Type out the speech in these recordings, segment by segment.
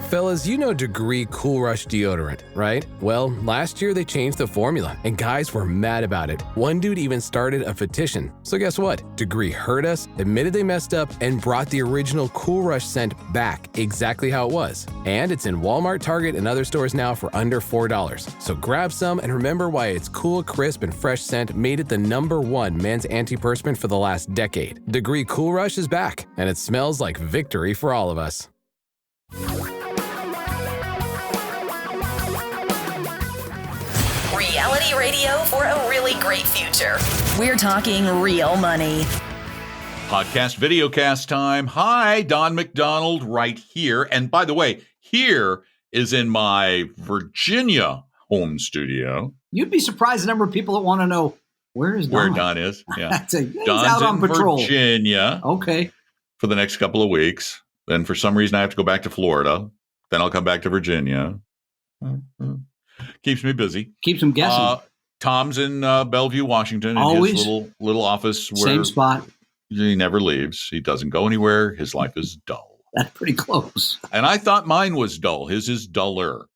Fellas, you know Degree Cool Rush deodorant, right? Well, last year they changed the formula, and guys were mad about it. One dude even started a petition. So guess what? Degree heard us, admitted they messed up, and brought the original Cool Rush scent back exactly how it was. And it's in Walmart, Target, and other stores now for under $4. So grab some and remember why its cool, crisp, and fresh scent made it the #1 men's antiperspirant for the last decade. Degree Cool Rush is back, and it smells like victory for all of us. Reality radio for a really great future. We're talking real money. Podcast videocast time. Hi, Don McDonald right here. And by the way, here is in my Virginia home studio. You'd be surprised the number of people that want to know where is Don? Where Don is. Yeah. He's Don's out on patrol. Virginia. Okay. For the next couple of weeks. Then for some reason I have to go back to Florida. Then I'll come back to Virginia. Keeps me busy. Keeps him guessing. Tom's in Bellevue, Washington. Always. In his little office. Where Same spot. He never leaves. He doesn't go anywhere. His life is dull. That's pretty close. And I thought mine was dull. His is duller.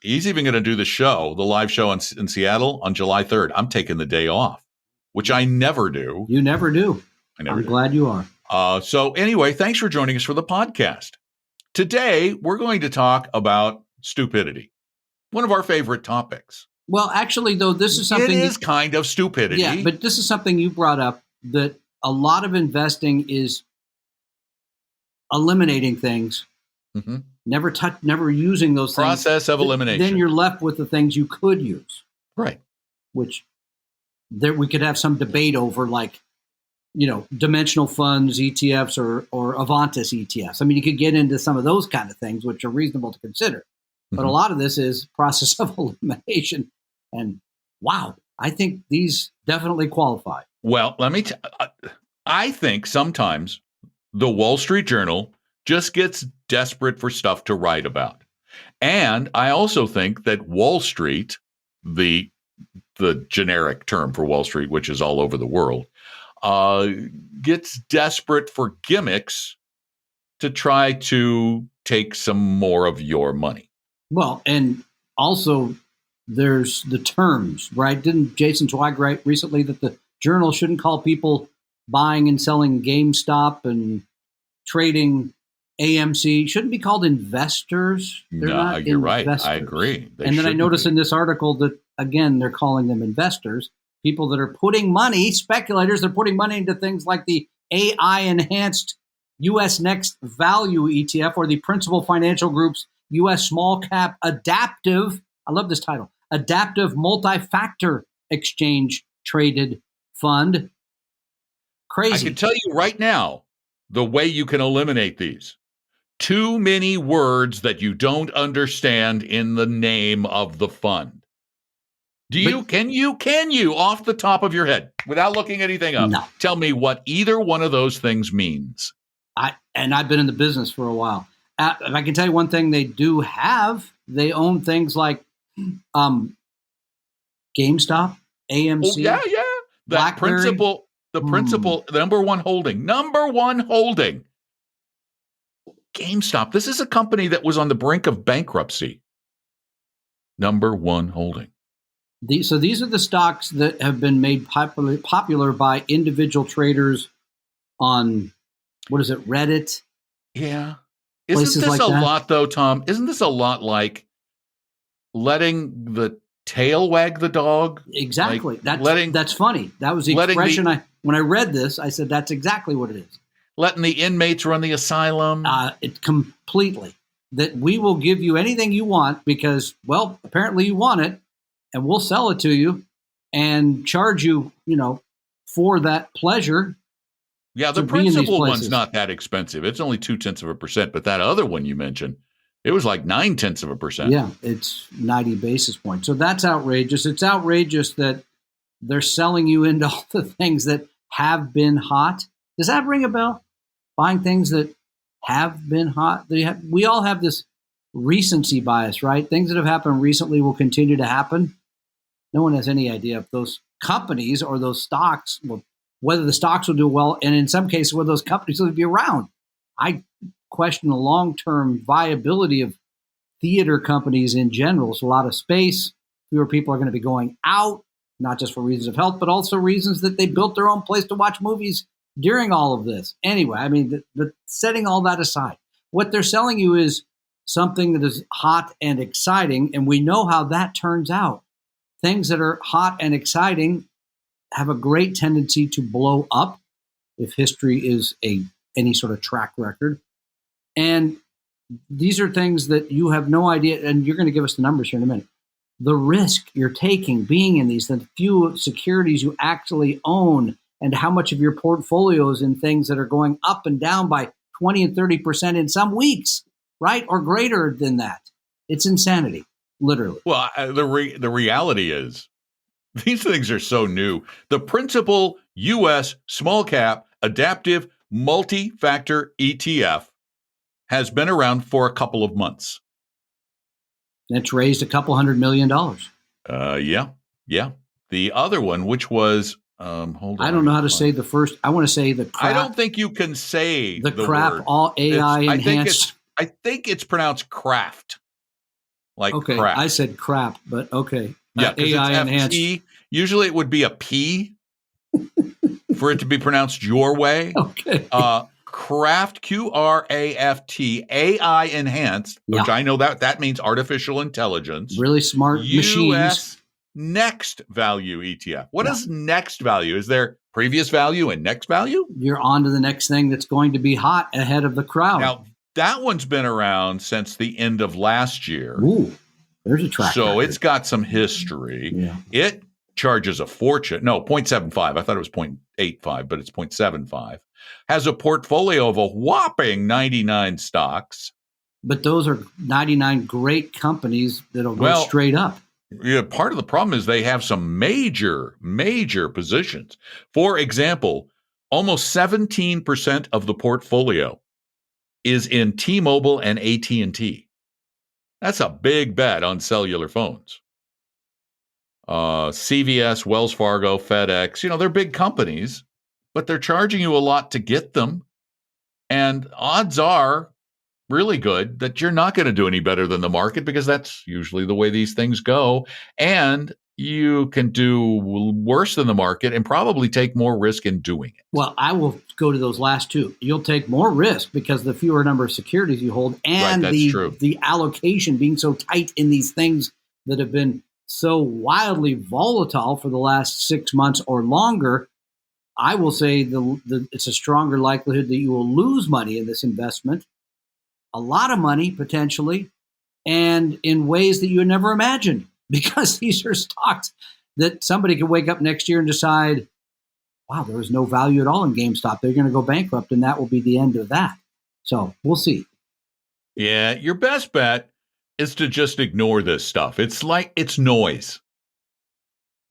He's even going to do the live show in Seattle on July 3rd. I'm taking the day off, which I never do. You never do. I'm glad you are. So anyway, thanks for joining us for the podcast. Today, we're going to talk about stupidity, one of our favorite topics. Well, actually, though, this is something... It is kind of stupidity. Yeah, but this is something you brought up, that a lot of investing is eliminating things, never using those things. Process of elimination. Then you're left with the things you could use. Right. Which we could have some debate over, like, dimensional funds, ETFs, or Avantis ETFs. I mean, you could get into some of those kind of things, which are reasonable to consider. But a lot of this is process of elimination. And wow, I think these definitely qualify. Well, I think sometimes the Wall Street Journal just gets desperate for stuff to write about. And I also think that Wall Street, the generic term for Wall Street, which is all over the world, gets desperate for gimmicks to try to take some more of your money. Well, and also there's the terms, right? Didn't Jason Zweig write recently that the Journal shouldn't call people buying and selling GameStop and trading AMC, shouldn't be called investors? They're not you're investors. Right. I agree. And then I noticed in this article that, again, they're calling them investors. People that are putting money, speculators, they're putting money into things like the AI-enhanced U.S. Next Value ETF or the Principal Financial Group's U.S. Small Cap Adaptive, I love this title, Adaptive Multi-Factor Exchange Traded Fund. Crazy. I can tell you right now the way you can eliminate these. Too many words that you don't understand in the name of the fund. Can you, off the top of your head, without looking anything up, tell me what either one of those things means? I've been in the business for a while. I can tell you one thing they do have. They own things like GameStop, AMC. Oh, yeah. That BlackBerry. principal, the number one holding. GameStop. This is a company that was on the brink of bankruptcy. Number one holding. So these are the stocks that have been made popular by individual traders on, Reddit? Yeah. Isn't this like a lot, though, Tom? Isn't this a lot like letting the tail wag the dog? Exactly. That's funny. That was the expression when I read this, I said, that's exactly what it is. Letting the inmates run the asylum? It completely. That we will give you anything you want because, well, apparently you want it, and we'll sell it to you and charge you, for that pleasure. Yeah, the principal one's not that expensive. It's only 0.2%, but that other one you mentioned, it was like 0.9%. Yeah, it's 90 basis points. So that's outrageous. It's outrageous that they're selling you into all the things that have been hot. Does that ring a bell? Buying things that have been hot? We all have this recency bias, right? Things that have happened recently will continue to happen. No one has any idea if those companies or those stocks whether the stocks will do well, and in some cases, whether those companies will be around. question the long-term viability of theater companies in general. It's a lot of space. Fewer people are going to be going out, not just for reasons of health, but also reasons that they built their own place to watch movies during all of this. Anyway, I mean, setting all that aside, what they're selling you is something that is hot and exciting, and we know how that turns out. Things that are hot and exciting have a great tendency to blow up if history is any sort of track record. And these are things that you have no idea, and you're going to give us the numbers here in a minute. The risk you're taking being in these, the few securities you actually own, and how much of your portfolio is in things that are going up and down by 20 and 30% in some weeks, right? Or greater than that. It's insanity, literally. Well, the reality is these things are so new. The principal U.S. small cap adaptive multi-factor ETF has been around for a couple of months. It's raised $200 million. Yeah. The other one, which was, hold on. I don't know how to say the first. I want to say the crap. I don't think you can say the crap word. All AI enhanced. I think it's pronounced craft. Like okay, crap. I said crap, but okay. Yeah, AI it's enhanced. FT. Usually it would be a P for it to be pronounced your way. Okay. Craft, Craft, AI enhanced, which I know that means artificial intelligence. Really smart machines. US next value ETF. What is next value? Is there previous value and next value? You're on to the next thing that's going to be hot ahead of the crowd. Now, that one's been around since the end of last year. Ooh, there's a track record. It's got some history. Yeah. It charges a fortune. No, 0.75. I thought it was 0.85, but it's 0.75. Has a portfolio of a whopping 99 stocks. But those are 99 great companies that'll go straight up. Yeah, part of the problem is they have some major positions. For example, almost 17% of the portfolio is in T-Mobile and AT&T. That's a big bet on cellular phones. CVS, Wells Fargo, FedEx, they're big companies, but they're charging you a lot to get them. And odds are really good that you're not going to do any better than the market, because that's usually the way these things go. And you can do worse than the market and probably take more risk in doing it. Well, I will go to those last two. You'll take more risk because the fewer number of securities you hold, and the allocation being so tight in these things that have been so wildly volatile for the last 6 months or longer. I will say it's a stronger likelihood that you will lose money in this investment, a lot of money potentially, and in ways that you had never imagined, because these are stocks that somebody could wake up next year and decide, wow, there was no value at all in GameStop. They're going to go bankrupt, and that will be the end of that. So we'll see. Yeah, your best bet is to just ignore this stuff. It's noise.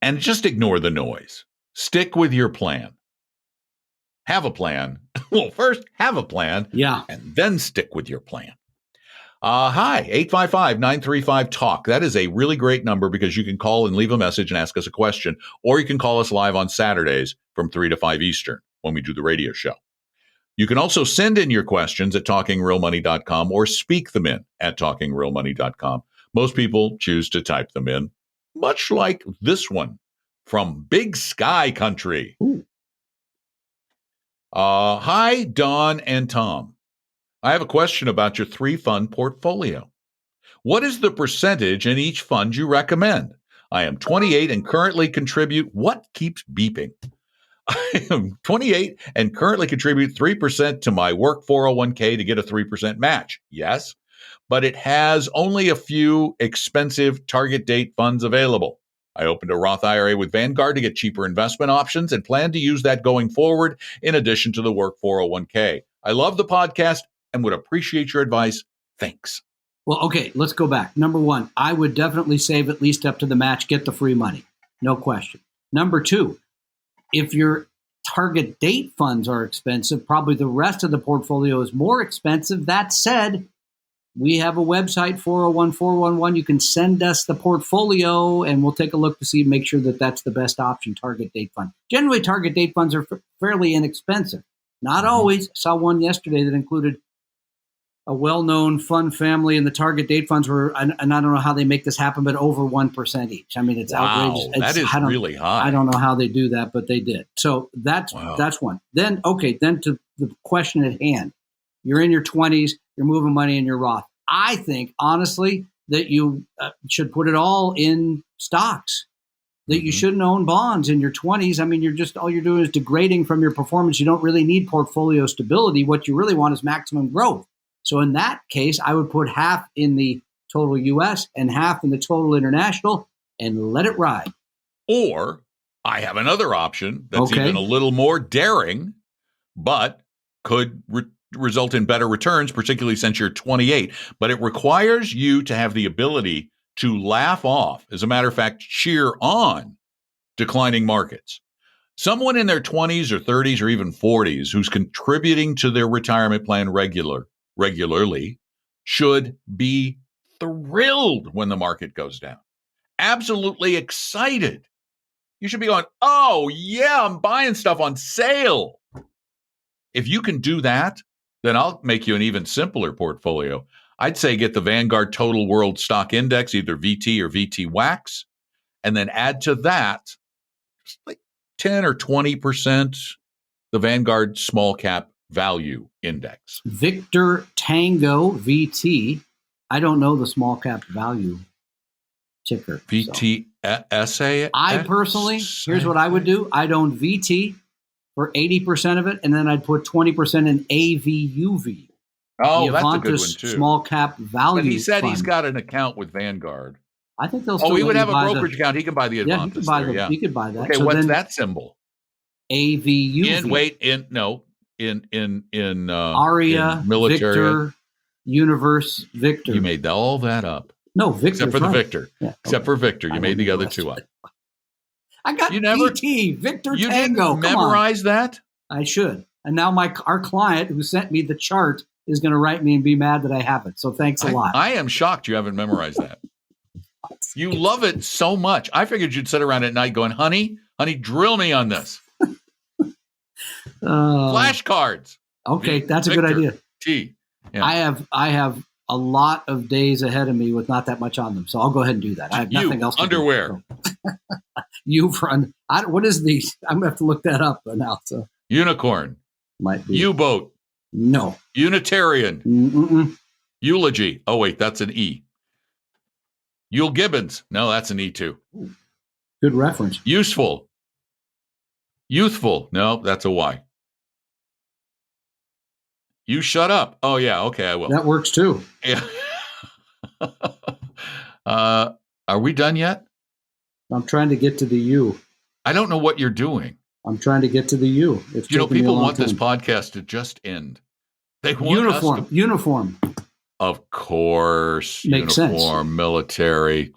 And just ignore the noise. Stick with your plan. Have a plan. Well, first, have a plan. Yeah. And then stick with your plan. Hi, 855-935-TALK. That is a really great number, because you can call and leave a message and ask us a question, or you can call us live on Saturdays from 3 to 5 Eastern when we do the radio show. You can also send in your questions at talkingrealmoney.com or speak them in at talkingrealmoney.com. Most people choose to type them in, much like this one from Big Sky Country. Ooh. Hi, Don and Tom. I have a question about your 3-fund portfolio. What is the percentage in each fund you recommend? I am 28 and currently contribute. What keeps beeping? I am 28 and currently contribute 3% to my work 401k to get a 3% match. Yes, but it has only a few expensive target date funds available. I opened a Roth IRA with Vanguard to get cheaper investment options and plan to use that going forward in addition to the work 401k. I love the podcast and would appreciate your advice. Thanks. Well, okay, let's go back. Number one, I would definitely save at least up to the match, get the free money. No question. Number two, if your target date funds are expensive, probably the rest of the portfolio is more expensive. That said, we have a website, 401-411. You can send us the portfolio and we'll take a look to make sure that that's the best option, target date fund. Generally, target date funds are fairly inexpensive. Not always. I saw one yesterday that included a well-known fund family, and the target date funds were, and I don't know how they make this happen, but over 1% each. I mean, it's outrageous. That is really high. I don't know how they do that, but they did. So that's one. Then to the question at hand. You're in your 20s, you're moving money in your Roth. I think, honestly, that you should put it all in stocks, that you shouldn't own bonds in your 20s. I mean, all you're doing is degrading from your performance. You don't really need portfolio stability. What you really want is maximum growth. So in that case, I would put half in the total U.S. and half in the total international and let it ride. Or I have another option that's even a little more daring, but could result in better returns, particularly since you're 28. But it requires you to have the ability to laugh off, as a matter of fact, cheer on declining markets. Someone in their 20s or 30s or even 40s who's contributing to their retirement plan regularly should be thrilled when the market goes down. Absolutely excited. You should be going, oh, yeah, I'm buying stuff on sale. If you can do that, then I'll make you an even simpler portfolio. I'd say get the Vanguard Total World Stock Index, either VT or VT Wax, and then add to that just like 10 or 20% the Vanguard Small Cap Value Index. Victor Tango VT. I don't know the small cap value ticker. VTSA. I personally, here's what I would do. I'd own VT for 80% of it, and then I'd put 20% in AVUV. Oh, that's a good one too. Small cap value. But he said fund. He's got an account with Vanguard. I think they'll. Still he would have a brokerage account. He can buy the Yeah, Avantis. he could buy that. Okay, so what's that symbol? AVUV. In Aria, in military. Victor, Universe, Victor. You made all that up. No, Victor. Except for the right. Victor. Yeah, Except for Victor. You made the other two up. I got VT, Victor you Tango. Didn't memorize that? I should. And now our client who sent me the chart is going to write me and be mad that I haven't. So thanks a lot. I am shocked you haven't memorized that. You love it so much. I figured you'd sit around at night going, honey, drill me on this. Flashcards. Okay, that's a good idea. T. Yeah. I have a lot of days ahead of me with not that much on them, so I'll go ahead and do that. I have nothing else to underwear. Do. What is the? I'm gonna have to look that up now. So unicorn. Might be U-boat. No. Unitarian. Mm-mm. Eulogy. Oh wait, that's an E. Yule Gibbons. No, that's an E too. Good reference. Useful. Youthful. No, that's a Y. You shut up. Oh, yeah. Okay, I will. That works too. Yeah. Are we done yet? I'm trying to get to the U. I don't know what you're doing. I'm trying to get to the U. People want this podcast to just end. They want uniform. Of course. Makes uniform, sense. Military.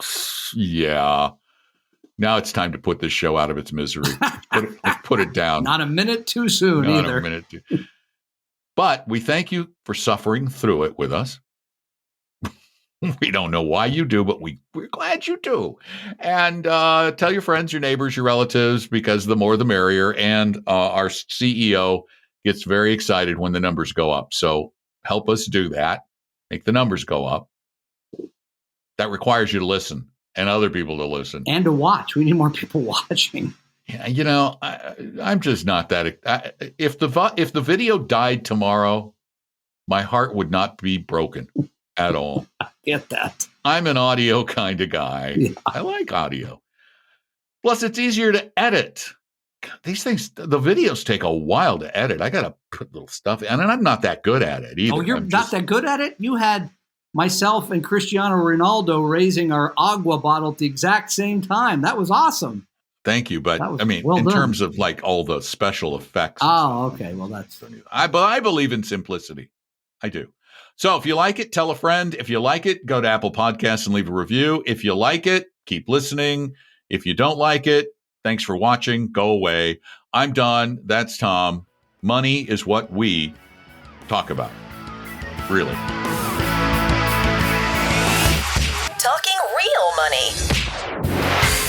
Yeah. Now it's time to put this show out of its misery. Put it down. Not a minute too soon either. Not a minute too. But we thank you for suffering through it with us. We don't know why you do, but we're glad you do. And tell your friends, your neighbors, your relatives, because the more the merrier. And our CEO gets very excited when the numbers go up. So help us do that. Make the numbers go up. That requires you to listen and other people to listen. And to watch. We need more people watching. Yeah, I'm just not that. If the video died tomorrow, my heart would not be broken at all. I get that. I'm an audio kind of guy. Yeah. I like audio. Plus, it's easier to edit. These things, the videos take a while to edit. I got to put little stuff in, and I'm not that good at it either. Oh, you're not that good at it? You had myself and Cristiano Ronaldo raising our agua bottle at the exact same time. That was awesome. Thank you, but I mean, in terms of like all the special effects. Oh, okay. Well, that's. But I believe in simplicity. I do. So if you like it, tell a friend. If you like it, go to Apple Podcasts and leave a review. If you like it, keep listening. If you don't like it, thanks for watching. Go away. I'm Don. That's Tom. Money is what we talk about. Really. Talking real money.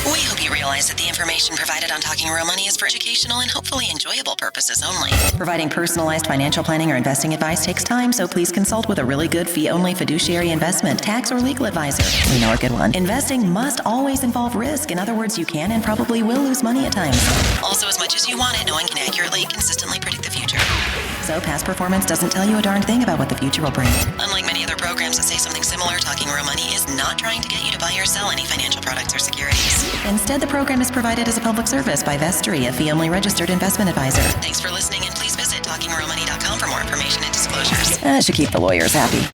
We hope you you realize that the information provided on Talking Real Money is for educational and hopefully enjoyable purposes only. Providing personalized financial planning or investing advice takes time, so please consult with a really good fee-only fiduciary investment, tax, or legal advisor. We know a good one. Investing must always involve risk. In other words, you can and probably will lose money at times. Also, as much as you want it, no one can accurately, consistently predict the future. So past performance doesn't tell you a darn thing about what the future will bring. Unlike many other programs that say something similar, Talking Real Money is not trying to get you to buy or sell any financial products or securities. Instead, the program is provided as a public service by Vestry, a fee-only registered investment advisor. Thanks for listening, and please visit talkingrealmoney.com for more information and disclosures. That should keep the lawyers happy.